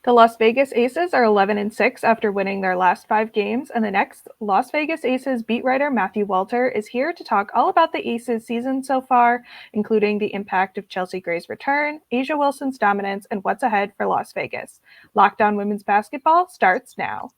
The Las Vegas Aces are 11-6 after winning their last 5 games, and the next Las Vegas Aces beat writer Matthew Walter is here to talk all about the Aces season so far, including the impact of Chelsea Gray's return, A'ja Wilson's dominance, and what's ahead for Las Vegas. Locked On Women's Basketball starts now.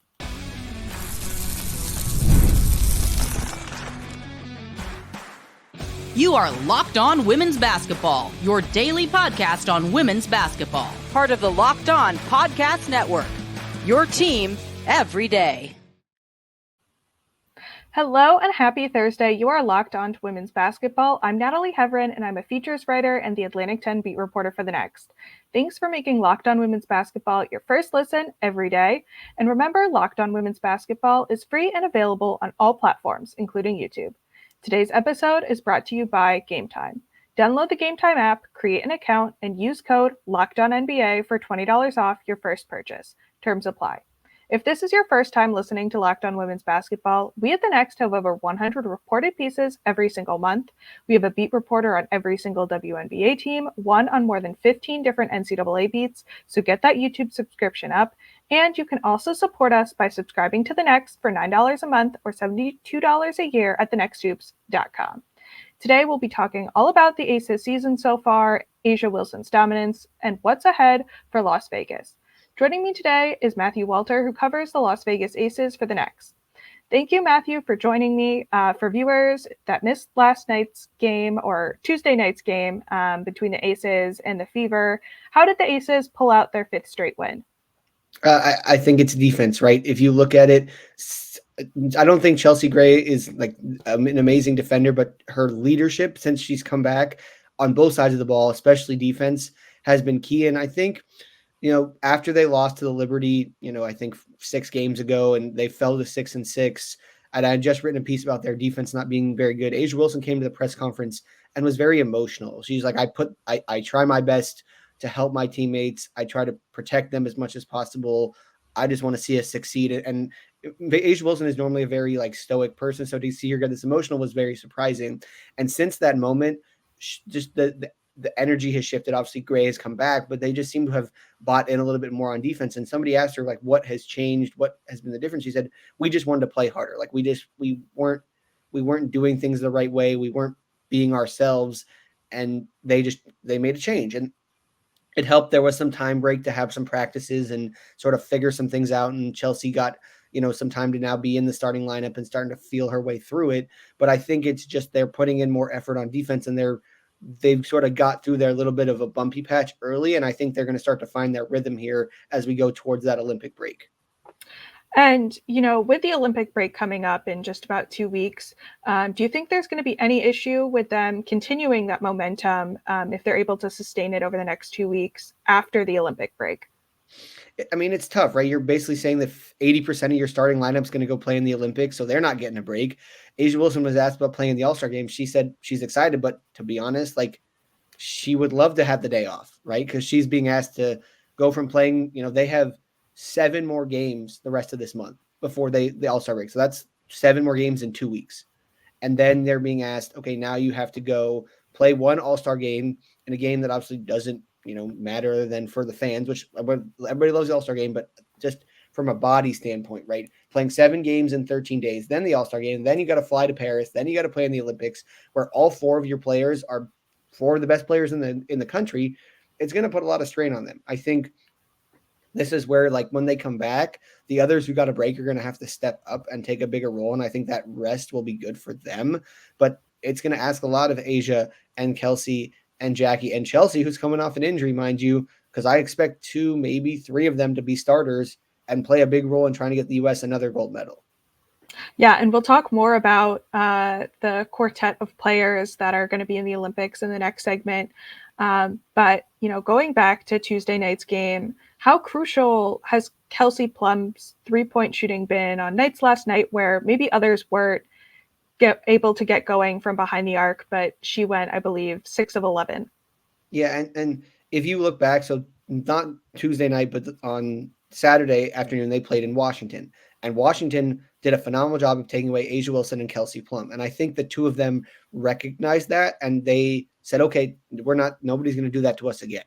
You are Locked On Women's Basketball, your daily podcast on women's basketball. Part of the Locked On Podcast Network, your team every day. Hello and happy Thursday. You are Locked On to Women's Basketball. I'm Natalie Heavren, and I'm a features writer and the Atlantic 10 beat reporter for The Next. Thanks for making Locked On Women's Basketball your first listen every day. And remember, Locked On Women's Basketball is free and available on all platforms, including YouTube. Today's episode is brought to you by Game Time. Download the Game Time app, create an account, and use code LOCKEDONNBA for $20 off your first purchase. Terms apply. If this is your first time listening to Locked On Women's Basketball, we at The Next have over 100 reported pieces every single month. We have a beat reporter on every single WNBA team, one on more than 15 different NCAA beats, so get that YouTube subscription up. And you can also support us by subscribing to The Next for $9 a month or $72 a year at thenexthoops.com. Today, we'll be talking all about the Aces season so far, A'ja Wilson's dominance, and what's ahead for Las Vegas. Joining me today is Matthew Walter, who covers the Las Vegas Aces for The Next. Thank you, Matthew, for joining me. For viewers that missed last night's game or Tuesday night's game between the Aces and the Fever, how did the Aces pull out their fifth straight win? I think it's defense, right? If you look at it, I don't think Chelsea Gray is like an amazing defender, but her leadership since she's come back on both sides of the ball, especially defense, has been key. And I think, after they lost to the Liberty, I think 6 games ago, and they fell to 6-6, and I had just written a piece about their defense not being very good. A'ja Wilson came to the press conference and was very emotional. She's like, I try my best to help my teammates. I try to protect them as much as possible. I just want to see us succeed. And A'ja Wilson is normally a very stoic person. So to see her get this emotional was very surprising. And since that moment, just the energy has shifted. Obviously Gray has come back, but they just seem to have bought in a little bit more on defense. And somebody asked her what has changed? What has been the difference? She said, we just wanted to play harder. We weren't doing things the right way. We weren't being ourselves. And they made a change. And it helped. There was some time break to have some practices and sort of figure some things out. And Chelsea got, some time to now be in the starting lineup and starting to feel her way through it. But I think it's just they're putting in more effort on defense, and they've sort of got through their little bit of a bumpy patch early. And I think they're going to start to find their rhythm here as we go towards that Olympic break. And, with the Olympic break coming up in just about 2 weeks, do you think there's going to be any issue with them continuing that momentum if they're able to sustain it over the next 2 weeks after the Olympic break? I mean, it's tough, right? You're basically saying that 80% of your starting lineup is going to go play in the Olympics, so they're not getting a break. A'ja Wilson was asked about playing in the All-Star game. She said she's excited, but to be honest, she would love to have the day off, right? Because she's being asked to go from playing, they have 7 more games the rest of this month before the All-Star break. So that's 7 more games in 2 weeks. And then they're being asked, okay, now you have to go play one All-Star game in a game that obviously doesn't, matter than for the fans, which everybody loves the All-Star game, but just from a body standpoint, right? Playing 7 games in 13 days, then the All-Star game, then you got to fly to Paris, then you got to play in the Olympics, where all 4 of your players are 4 of the best players in the country. It's going to put a lot of strain on them. I think this is where, when they come back, the others who got a break are going to have to step up and take a bigger role. And I think that rest will be good for them. But it's going to ask a lot of A'ja and Kelsey and Jackie and Chelsea, who's coming off an injury, mind you, because I expect 2, maybe 3 of them to be starters and play a big role in trying to get the U.S. another gold medal. Yeah, and we'll talk more about the quartet of players that are going to be in the Olympics in the next segment. But, going back to Tuesday night's game, how crucial has Kelsey Plum's 3-point shooting been on nights last night where maybe others weren't able to get going from behind the arc, but she went, I believe, 6 of 11. Yeah, and if you look back, so not Tuesday night, but on Saturday afternoon, they played in Washington. And Washington did a phenomenal job of taking away A'ja Wilson and Kelsey Plum. And I think the 2 of them recognized that, and they said, okay, nobody's going to do that to us again.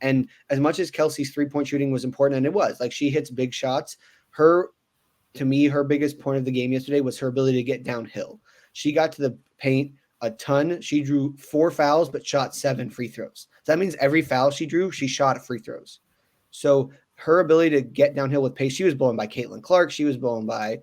And as much as Kelsey's 3-point shooting was important, and it was, like, she hits big shots, to me, her biggest point of the game yesterday was her ability to get downhill. She got to the paint a ton. She drew 4 fouls, but shot 7 free throws. So that means every foul she drew, she shot free throws. So her ability to get downhill with pace, she was blown by Caitlin Clark. She was blown by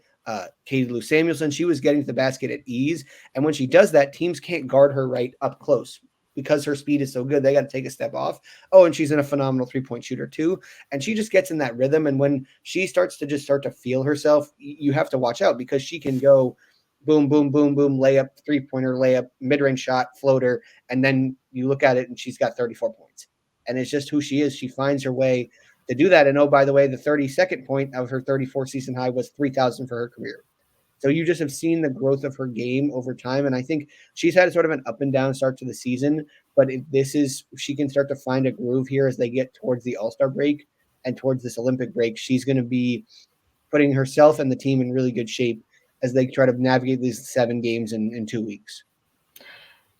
Katie Lou Samuelson. She was getting to the basket at ease. And when she does that, teams can't guard her right up close because her speed is so good. They got to take a step off. Oh, and she's in a phenomenal 3-point shooter too. And she just gets in that rhythm. And when she starts to feel herself, you have to watch out because she can go boom, boom, boom, boom, layup, 3-pointer, layup, mid-range shot, floater. And then you look at it and she's got 34 points. And it's just who she is. She finds her way to do that. And oh, by the way, the 32nd point of her 34 season high was 3,000 for her career. So you just have seen the growth of her game over time. And I think she's had sort of an up and down start to the season. But she can start to find a groove here as they get towards the All-Star break and towards this Olympic break. She's going to be putting herself and the team in really good shape as they try to navigate these 7 games in 2 weeks.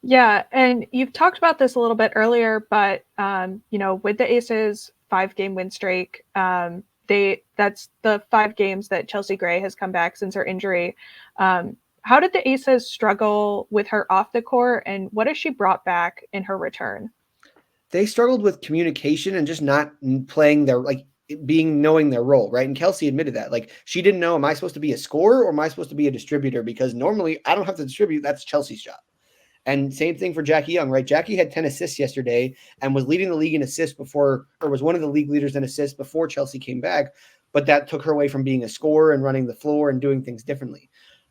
Yeah, and you've talked about this a little bit earlier, but with the Aces 5-game win streak, that's the 5 games that Chelsea Gray has come back since her injury. How did the Aces struggle with her off the court, and what has she brought back in her return? They struggled with communication and just not playing knowing their role, right? And Kelsey admitted that. Like, she didn't know, am I supposed to be a scorer or am I supposed to be a distributor? Because normally I don't have to distribute. That's Chelsea's job. And same thing for Jackie Young, right? Jackie had 10 assists yesterday and was leading the league in assists was one of the league leaders in assists before Chelsea came back. But that took her away from being a scorer and running the floor and doing things differently.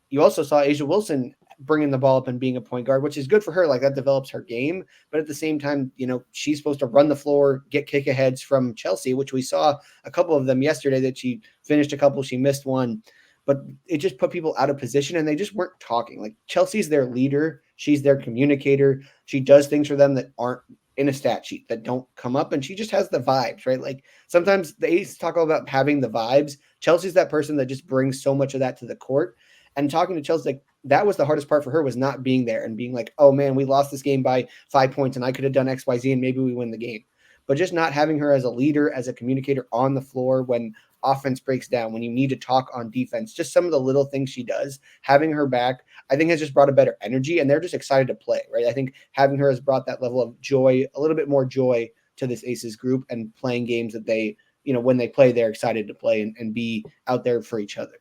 You also saw A'ja Wilson bringing the ball up and being a point guard, which is good for her. Like, that develops her game. But at the same time, she's supposed to run the floor, get kick aheads from Chelsea, which we saw a couple of them yesterday that she finished a couple, she missed one. But it just put people out of position and they just weren't talking. Like, Chelsea's their leader. She's their communicator. She does things for them that aren't in a stat sheet, that don't come up. And she just has the vibes, right? Like, sometimes the Aces talk all about having the vibes. Chelsea's that person that just brings so much of that to the court. And talking to Chelsea, like, that was the hardest part for her, was not being there and being like, oh man, we lost this game by 5 points and I could have done X, Y, Z and maybe we win the game. But just not having her as a leader, as a communicator on the floor when offense breaks down, when you need to talk on defense, just some of the little things she does, having her back, I think has just brought a better energy and they're just excited to play, right? I think having her has brought that level of joy, a little bit more joy to this Aces group and playing games that they, when they play, they're excited to play and be out there for each other.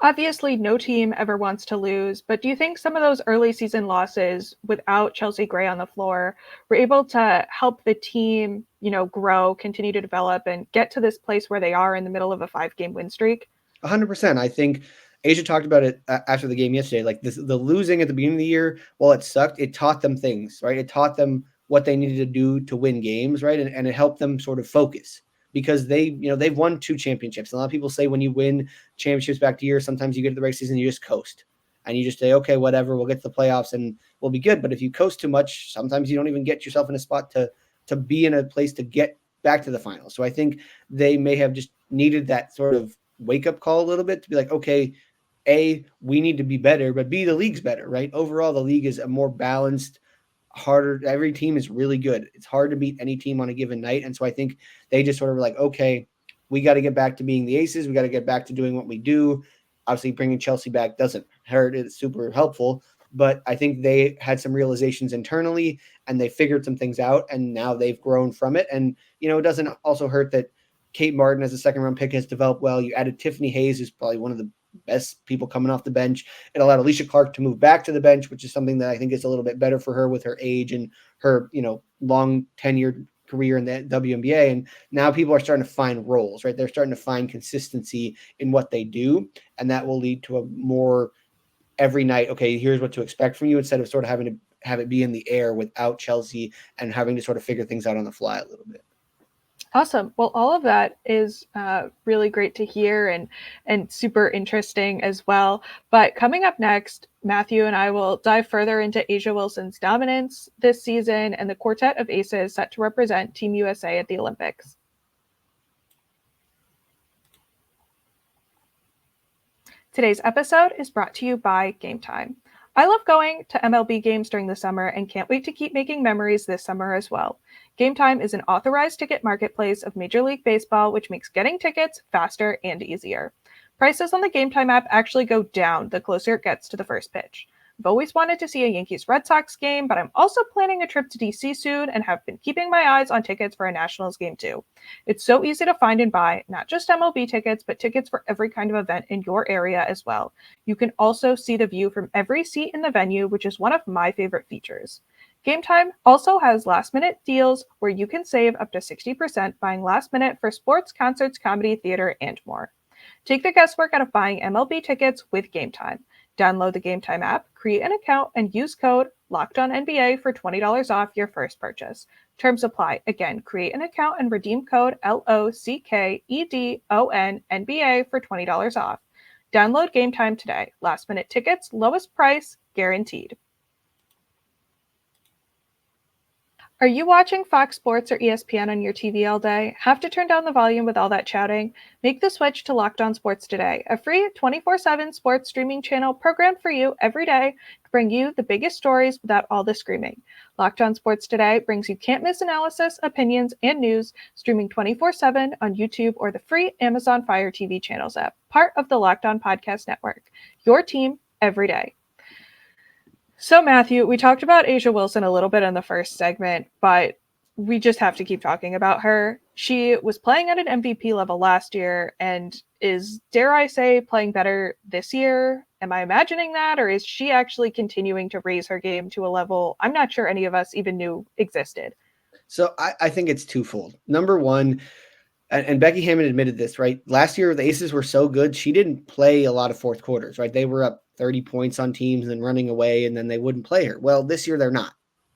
Obviously, no team ever wants to lose, but do you think some of those early season losses without Chelsea Gray on the floor were able to help the team, grow, continue to develop, and get to this place where they are in the middle of a 5-game win streak? 100%. I think A'ja talked about it after the game yesterday. Like, the losing at the beginning of the year, while it sucked, it taught them things, right? It taught them what they needed to do to win games, right? And it helped them sort of focus. Because they've won 2 championships. A lot of people say when you win championships back to year, sometimes you get to the regular season, you just coast. And you just say, okay, whatever, we'll get to the playoffs and we'll be good. But if you coast too much, sometimes you don't even get yourself in a spot to be in a place to get back to the finals. So I think they may have just needed that sort of wake-up call a little bit to be like, okay, A, we need to be better, but B, the league's better, right? Overall, the league is a more balanced, harder. Every team is really good. It's hard to beat any team on a given night. And so I think they just sort of were like, okay, we got to get back to being the Aces. We got to get back to doing what we do. Obviously, bringing Chelsea back doesn't hurt. It's super helpful. But I think they had some realizations internally and they figured some things out and now they've grown from it. And, it doesn't also hurt that Kate Martin as a 2nd-round pick has developed well. You added Tiffany Hayes, who's probably one of the best people coming off the bench. It allowed Alicia Clark to move back to the bench, which is something that I think is a little bit better for her with her age and her, long tenured career in the WNBA. And now people are starting to find roles, right? They're starting to find consistency in what they do. And that will lead to a more every night, okay, here's what to expect from you, instead of sort of having to have it be in the air without Chelsea and having to sort of figure things out on the fly a little bit. Awesome. Well, all of that is really great to hear and super interesting as well. But coming up next, Matthew and I will dive further into A'ja Wilson's dominance this season and the quartet of aces set to represent Team USA at the Olympics. Today's episode is brought to you by Game Time. I love going to MLB games during the summer and can't wait to keep making memories this summer as well. Game Time is an authorized ticket marketplace of Major League Baseball, which makes getting tickets faster and easier. Prices on the Game Time app actually go down the closer it gets to the first pitch. I've always wanted to see a Yankees-Red Sox game, but I'm also planning a trip to DC soon and have been keeping my eyes on tickets for a Nationals game too. It's so easy to find and buy, not just MLB tickets, but tickets for every kind of event in your area as well. You can also see the view from every seat in the venue, which is one of my favorite features. Game Time also has last-minute deals where you can save up to 60% buying last minute for sports, concerts, comedy, theater, and more. Take the guesswork out of buying MLB tickets with Game Time. Download the Game Time app, create an account, and use code LOCKEDONNBA for $20 off your first purchase. Terms apply. Again, create an account and redeem code LOCKEDONNBA for $20 off. Download Game Time today. Last minute tickets, lowest price, guaranteed. Are you watching Fox Sports or ESPN on your TV all day? Have to turn down the volume with all that shouting? Make the switch to Locked On Sports Today, a free 24/7 sports streaming channel programmed for you every day to bring you the biggest stories without all the screaming. Locked On Sports Today brings you can't-miss analysis, opinions, and news, streaming 24/7 on YouTube or the free Amazon Fire TV channels app, part of the Locked On Podcast Network. Your team every day. So, Matthew, we talked about A'ja Wilson a little bit in the first segment, but we just have to keep talking about her. She was playing at an MVP level last year and is, dare I say, playing better this year. Am I imagining that, or is she actually continuing to raise her game to a level I'm not sure any of us even knew existed? So I think it's twofold. Number one, and Becky Hammon admitted this, right? Last year, the Aces were so good, she didn't play a lot of fourth quarters, right? They were up 30 points on teams and then running away, and then they wouldn't play her. Well, this year, they're not.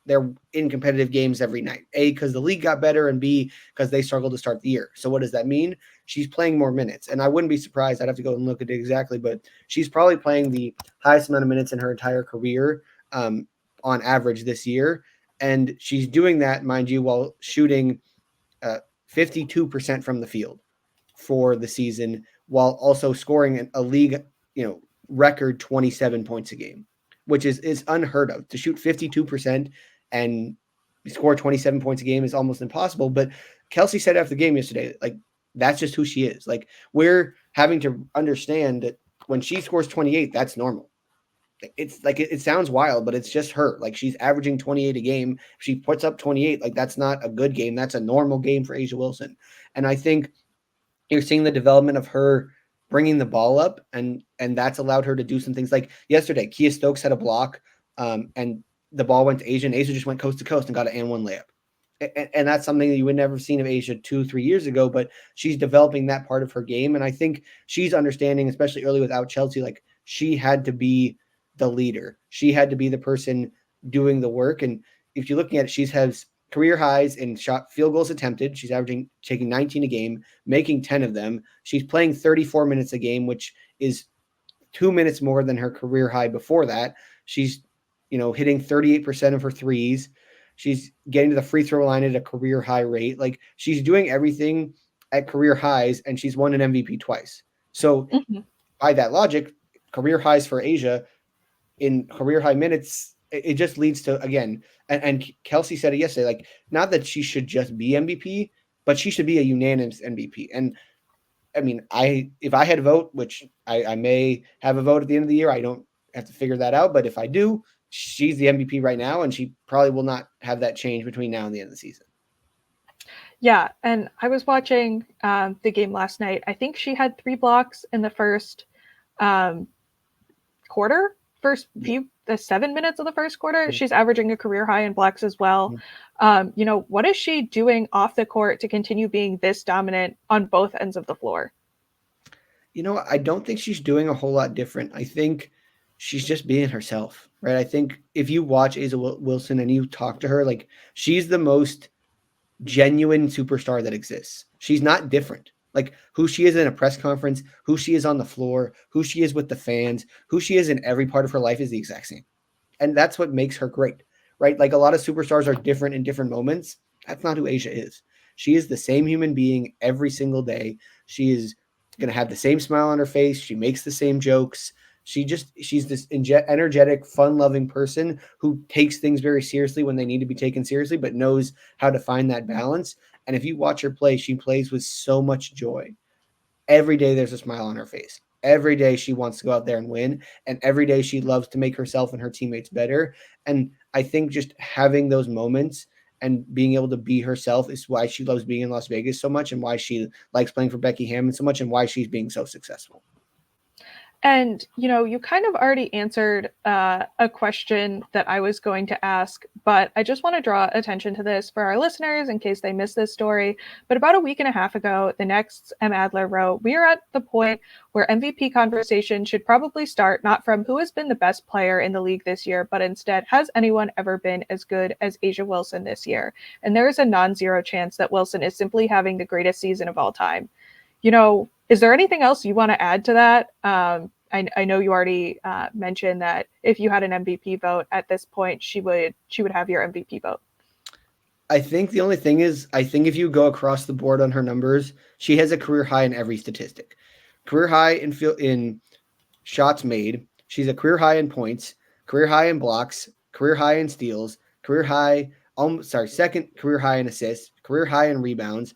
They're in competitive games every night. A, because the league got better, and B, because they struggled to start the year. So what does that mean? She's playing more minutes. And I wouldn't be surprised. I'd have to go and look at it exactly, but she's probably playing the highest amount of minutes in her entire career on average this year. And she's doing that, mind you, while shooting 52% from the field for the season, while also scoring a league, record 27 points a game, which is unheard of. To shoot 52% and score 27 points a game is almost impossible. But Kelsey said after the game yesterday, like, that's just who she is. Like, we're having to understand that when she scores 28, that's normal. It's like, it sounds wild, but it's just her. Like, she's averaging 28 a game. If she puts up 28, like, that's not a good game. That's a normal game for A'ja Wilson. And I think you're seeing the development of her bringing the ball up, and that's allowed her to do some things. Like yesterday, Kia Stokes had a block, and the ball went to A'ja, and A'ja just went coast to coast and got an and one layup. And that's something that you would never have seen of A'ja 2-3 years ago, but she's developing that part of her game. And I think she's understanding, especially early without Chelsea, like, she had to be the leader. She had to be the person doing the work. And if you're looking at it, she has career highs in field goals attempted. She's taking 19 a game, making 10 of them. She's playing 34 minutes a game, which is 2 minutes more than her career high before that. She's, hitting 38% of her threes. She's getting to the free throw line at a career high rate. Like, she's doing everything at career highs, and she's won an MVP twice. So by that logic, career highs for A'ja in career high minutes, it just leads to, again, and Kelsey said it yesterday, like, not that she should just be MVP, but she should be a unanimous MVP. And I mean, if I had a vote, which I may have a vote at the end of the year, I don't have to figure that out. But if I do, she's the MVP right now, and she probably will not have that change between now and the end of the season. Yeah, and I was watching the game last night. I think she had 3 blocks in the first quarter, the 7 minutes of the first quarter. She's averaging a career high in blocks as well. What is she doing off the court to continue being this dominant on both ends of the floor? I don't think she's doing a whole lot different. I think she's just being herself, right? I think if you watch A'ja Wilson and you talk to her, like, she's the most genuine superstar that exists. She's not different. Like, who she is in a press conference, who she is on the floor, who she is with the fans, who she is in every part of her life is the exact same. And that's what makes her great, right? Like, a lot of superstars are different in different moments. That's not who A'ja is. She is the same human being every single day. She is going to have the same smile on her face. She makes the same jokes. She's this energetic, fun-loving person who takes things very seriously when they need to be taken seriously, but knows how to find that balance. And if you watch her play, she plays with so much joy. Every day there's a smile on her face. Every day she wants to go out there and win. And every day she loves to make herself and her teammates better. And I think just having those moments and being able to be herself is why she loves being in Las Vegas so much, and why she likes playing for Becky Hammon so much, and why she's being so successful. And, you kind of already answered a question that I was going to ask, but I just want to draw attention to this for our listeners in case they missed this story. But about a week and a half ago, the next M. Adler wrote, "We are at the point where MVP conversation should probably start not from who has been the best player in the league this year, but instead, has anyone ever been as good as A'ja Wilson this year? And there is a non-zero chance that Wilson is simply having the greatest season of all time." Is there anything else you want to add to that? I know you already mentioned that if you had an MVP vote at this point, she would have your MVP vote. I think the only thing is, if you go across the board on her numbers, she has a career high in every statistic. Career high in shots made. She's a career high in points, career high in blocks, career high in steals, second career high in assists, career high in rebounds.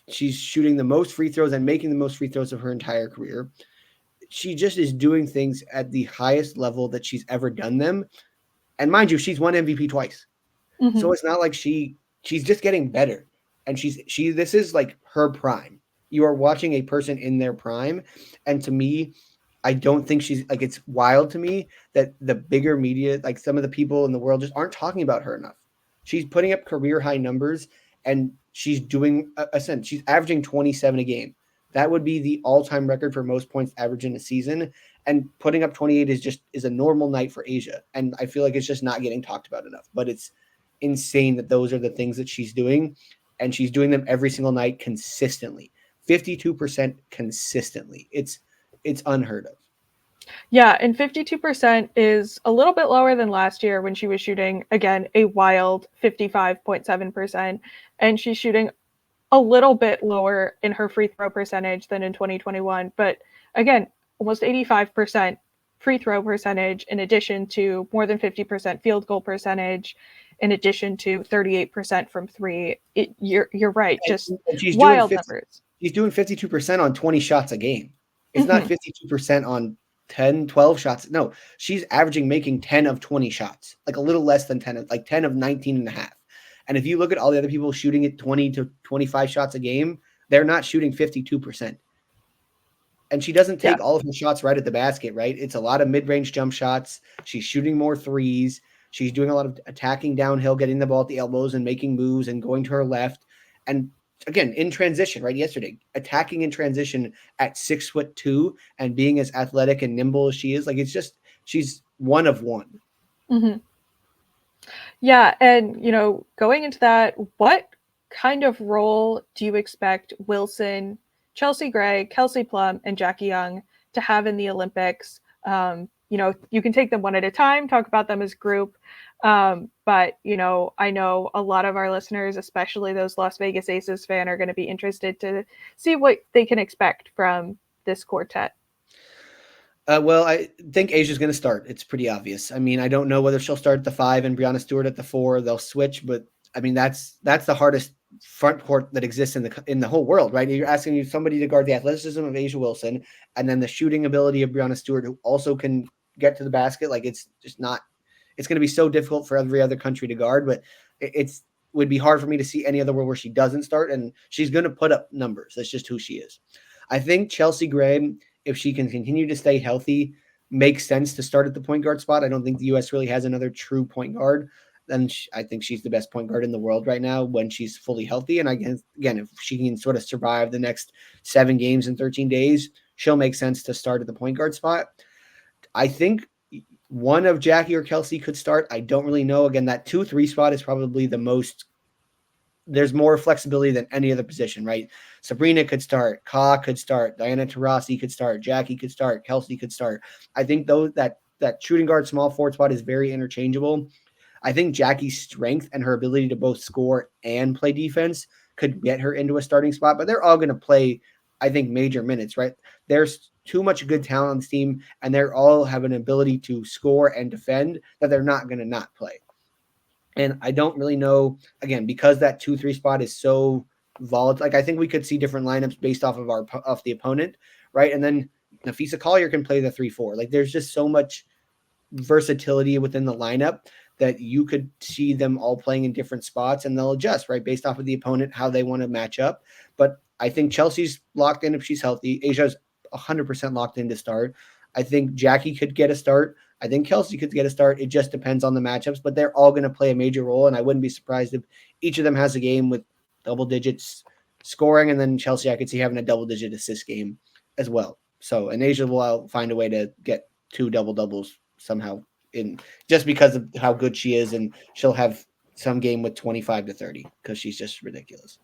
She's shooting the most free throws and making the most free throws of her entire career. She just is doing things at the highest level that she's ever done them. And mind you, she's won MVP twice. Mm-hmm. So it's not like she's just getting better. And this is like her prime. You are watching a person in their prime. And to me, I don't think she's like, it's wild to me that the bigger media, like some of the people in the world, just aren't talking about her enough. She's putting up career high numbers, and she's doing she's averaging 27 a game. That would be the all-time record for most points averaged in a season. And putting up 28 is a normal night for A'ja. And I feel like it's just not getting talked about enough. But it's insane that those are the things that she's doing. And she's doing them every single night consistently. 52% consistently. It's unheard of. Yeah, and 52% is a little bit lower than last year when she was shooting, again, a wild 55.7%. And she's shooting a little bit lower in her free throw percentage than in 2021. But again, almost 85% free throw percentage, in addition to more than 50% field goal percentage, in addition to 38% from three. You're right, just wild numbers. She's doing 52% on 20 shots a game. It's not 52% on 10, 12 shots. No, she's making 10 of 20 shots, like a little less than 10, like 10 of 19 and a half. And if you look at all the other people shooting at 20 to 25 shots a game, they're not shooting 52%. And she doesn't take all of her shots right at the basket, right? It's a lot of mid-range jump shots. She's shooting more threes. She's doing a lot of attacking downhill, getting the ball at the elbows and making moves and going to her left. And again, in transition, right? Yesterday, attacking in transition at 6'2" and being as athletic and nimble as she is. Like, it's just, she's one of one. Mm-hmm. Yeah. And, going into that, what kind of role do you expect Wilson, Chelsea Gray, Kelsey Plum, and Jackie Young to have in the Olympics? You can take them one at a time, talk about them as a group. But, I know a lot of our listeners, especially those Las Vegas Aces fan, are going to be interested to see what they can expect from this quartet. Well, I think A'ja's going to start. It's pretty obvious. I mean, I don't know whether she'll start at the 5 and Breanna Stewart at the 4. They'll switch, but I mean, that's the hardest front court that exists in the whole world, right? You're asking somebody to guard the athleticism of A'ja Wilson and then the shooting ability of Breanna Stewart, who also can get to the basket. Like, it's just not. It's going to be so difficult for every other country to guard, but would be hard for me to see any other world where she doesn't start, and she's going to put up numbers. That's just who she is. I think Chelsea Gray, if she can continue to stay healthy, makes sense to start at the point guard spot. I don't think the U.S. really has another true point guard. And I think she's the best point guard in the world right now when she's fully healthy. And again, if she can sort of survive the next 7 games in 13 days, she'll make sense to start at the point guard spot. I think one of Jackie or Kelsey could start. I don't really know. Again, that 2-3 spot is probably the most. There's more flexibility than any other position, right? Sabrina could start, Ka could start, Diana Taurasi could start, Jackie could start, Kelsey could start. I think that shooting guard small forward spot is very interchangeable. I think Jackie's strength and her ability to both score and play defense could get her into a starting spot, but they're all going to play I think, major minutes, right? There's too much good talent on this team, and they're all have an ability to score and defend that they're not going to not play. And I don't really know, again, because that 2-3 spot is so volatile. Like, I think we could see different lineups based off of the opponent, right? And then Nafisa Collier can play the 3-4. Like, there's just so much versatility within the lineup that you could see them all playing in different spots, and they'll adjust, right, based off of the opponent, how they want to match up. But I think Chelsea's locked in if she's healthy. Asia's 100% locked in to start. I think Jackie could get a start. I think Kelsey could get a start. It just depends on the matchups, but they're all going to play a major role, and I wouldn't be surprised if each of them has a game with double digits scoring, and then Chelsea I could see having a double-digit assist game as well. So, and Asia will find a way to get 2 double-doubles somehow in just because of how good she is, and she'll have some game with 25 to 30 because she's just ridiculous.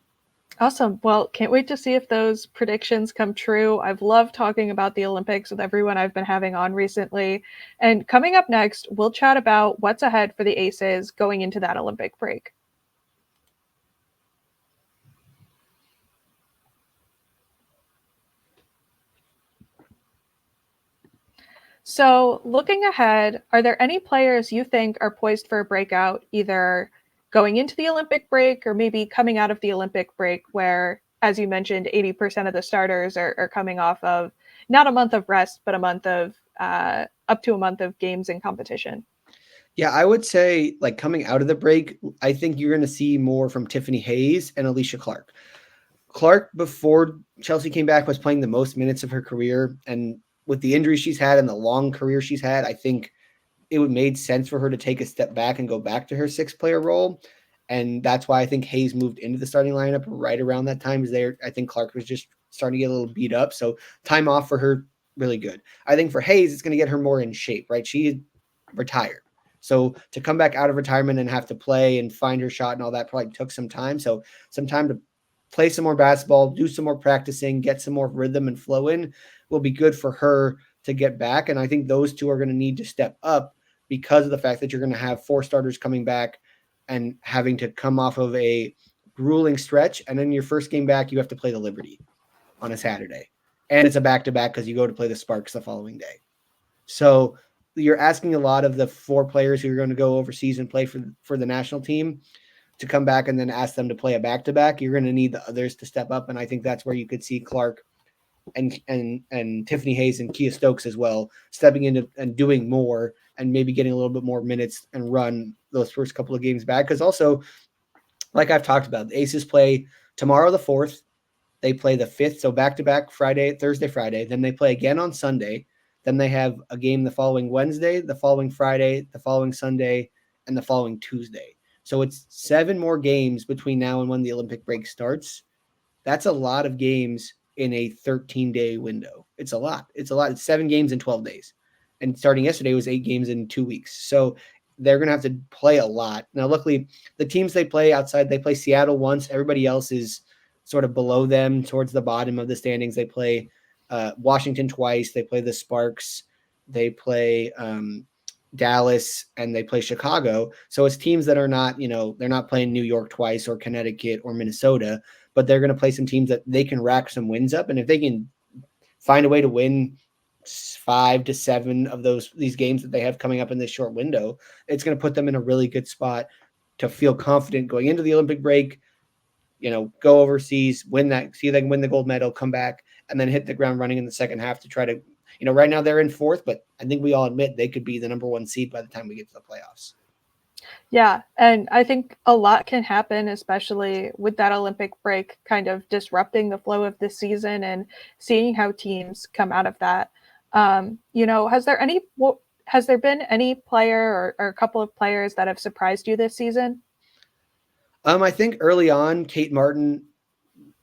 Awesome. Well, can't wait to see if those predictions come true. I've loved talking about the Olympics with everyone I've been having on recently. And coming up next, we'll chat about what's ahead for the Aces going into that Olympic break. So, looking ahead, are there any players you think are poised for a breakout, either going into the Olympic break or maybe coming out of the Olympic break, where, as you mentioned, 80% of the starters are coming off of not a month of rest, but a month of up to a month of games and competition? Yeah, I would say, like, coming out of the break, I think you're going to see more from Tiffany Hayes and Alicia Clark. Clark, before Chelsea came back, was playing the most minutes of her career. And with the injuries she's had and the long career she's had, I think it would made sense for her to take a step back and go back to her 6-player role. And that's why I think Hayes moved into the starting lineup right around that time. I think Clark was just starting to get a little beat up. So time off for her, really good. I think for Hayes, it's going to get her more in shape, right? She retired. So to come back out of retirement and have to play and find her shot and all that probably took some time. So some time to play some more basketball, do some more practicing, get some more rhythm and flow in will be good for her to get back. And I think those two are going to need to step up because of the fact that you're going to have 4 starters coming back and having to come off of a grueling stretch. And then your first game back, you have to play the Liberty on a Saturday. And it's a back-to-back because you go to play the Sparks the following day. So you're asking a lot of the 4 players who are going to go overseas and play for the national team to come back and then ask them to play a back-to-back. You're going to need the others to step up. And I think that's where you could see Clark and Tiffany Hayes and Kia Stokes as well stepping into and doing more and maybe getting a little bit more minutes and run those first couple of games back. Because also, like I've talked about, the Aces play tomorrow the 4th. They play the 5th, so back-to-back Thursday, Friday. Then they play again on Sunday. Then they have a game the following Wednesday, the following Friday, the following Sunday, and the following Tuesday. So it's 7 more games between now and when the Olympic break starts. That's a lot of games in a 13-day window. It's a lot. It's 7 games in 12 days. And starting yesterday was 8 games in 2 weeks. So they're going to have to play a lot. Now, luckily, the teams they play outside, they play Seattle once. Everybody else is sort of below them towards the bottom of the standings. They play Washington twice. They play the Sparks. They play Dallas, and they play Chicago. So it's teams that are not, they're not playing New York twice or Connecticut or Minnesota, but they're going to play some teams that they can rack some wins up. And if they can find a way to win 5 to 7 of these games that they have coming up in this short window, it's going to put them in a really good spot to feel confident going into the Olympic break, go overseas, see if they can win the gold medal, come back, and then hit the ground running in the second half to try to, right now they're in 4th, but I think we all admit they could be the number 1 seed by the time we get to the playoffs. Yeah, and I think a lot can happen, especially with that Olympic break kind of disrupting the flow of the season and seeing how teams come out of that. Has there been any player or a couple of players that have surprised you this season? I think early on, Kate Martin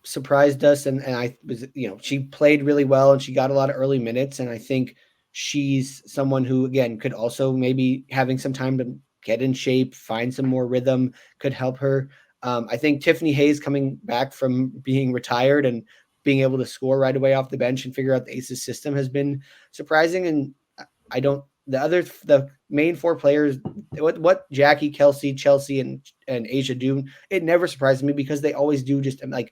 surprised us, and I was, she played really well and she got a lot of early minutes. And I think she's someone who, again, could also maybe having some time to get in shape, find some more rhythm could help her. I think Tiffany Hayes coming back from being retired and being able to score right away off the bench and figure out the Aces system has been surprising. And the main 4 players, what Jackie, Kelsey, Chelsea, and Asia do, it never surprises me because they always do. Just like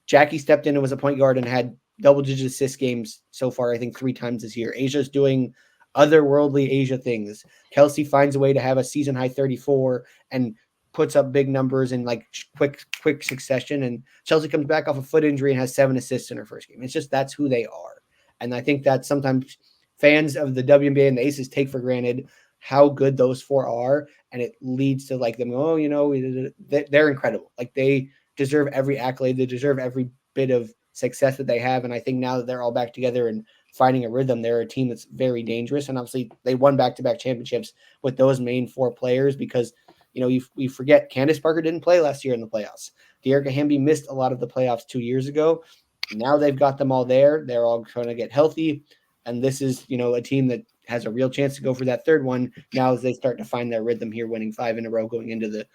Jackie stepped in and was a point guard and had double-digit assist games so far, I think 3 times this year. Asia's doing otherworldly Asia things. Kelsey finds a way to have a season-high 34 and puts up big numbers in like quick succession. And Chelsea comes back off a foot injury and has 7 assists in her first game. It's just that's who they are. And I think that sometimes fans of the WNBA and the Aces take for granted how good those 4 are. And it leads to like them, they're incredible. Like they deserve every accolade. They deserve every bit of success that they have. And I think now that they're all back together and finding a rhythm, they're a team that's very dangerous. And obviously they won back-to-back championships with those main 4 players because, you forget Candace Parker didn't play last year in the playoffs. Dearica Hamby missed a lot of the playoffs 2 years ago. Now they've got them all there. They're all trying to get healthy. And this is, a team that has a real chance to go for that 3rd one now as they start to find their rhythm here, winning 5 in a row going into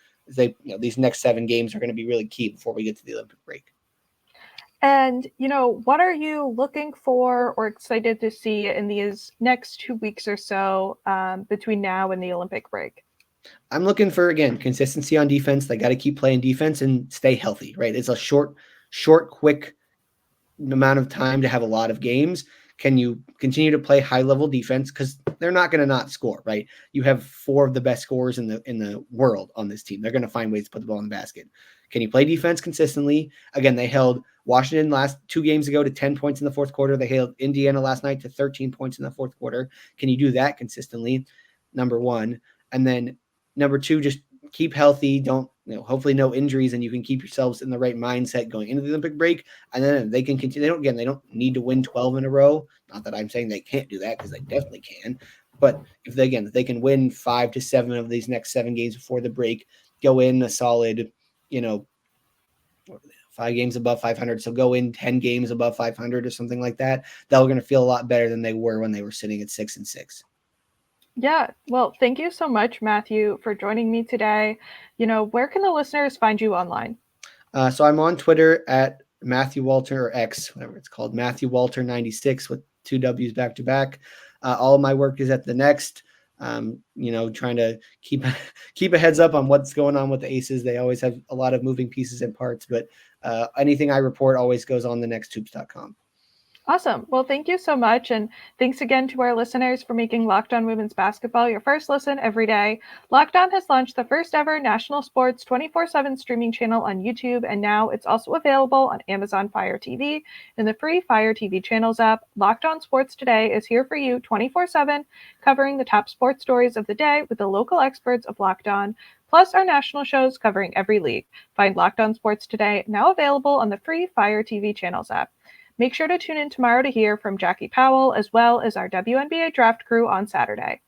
these next 7 games are going to be really key before we get to the Olympic break. And, what are you looking for or excited to see in these next 2 weeks or so between now and the Olympic break? I'm looking for, again, consistency on defense. They got to keep playing defense and stay healthy, right? It's a short, quick amount of time to have a lot of games. Can you continue to play high-level defense? Because they're not going to not score, right? You have 4 of the best scorers in the world on this team. They're going to find ways to put the ball in the basket. Can you play defense consistently? Again, they held Washington last 2 games ago to 10 points in the fourth quarter. They held Indiana last night to 13 points in the fourth quarter. Can you do that consistently? Number 1. And then number 2, just keep healthy. Don't, hopefully no injuries, and you can keep yourselves in the right mindset going into the Olympic break. And then they can continue. They don't need to win 12 in a row. Not that I'm saying they can't do that, because they definitely can. But if they can win 5 to 7 of these next 7 games before the break, go in a solid, 5 games above 500. So go in 10 games above 500 or something like that. They're going to feel a lot better than they were when they were sitting at 6-6. Yeah. Well, thank you so much, Matthew, for joining me today. Where can the listeners find you online? So I'm on Twitter at Matthew Walter, or X, whatever it's called, Matthew Walter 96 with 2 W's back to back. All of my work is at The Next. Trying to keep a heads up on what's going on with the Aces. They always have a lot of moving pieces and parts, but anything I report always goes on thenexthoops.com. Awesome. Well, thank you so much. And thanks again to our listeners for making Locked On Women's Basketball your first listen every day. Locked On has launched the first ever national sports 24/7 streaming channel on YouTube, and now it's also available on Amazon Fire TV and the free Fire TV channels app. Locked On Sports Today is here for you 24/7, covering the top sports stories of the day with the local experts of Locked On, plus our national shows covering every league. Find Locked On Sports Today, now available on the free Fire TV channels app. Make sure to tune in tomorrow to hear from Jackie Powell, as well as our WNBA draft crew on Saturday.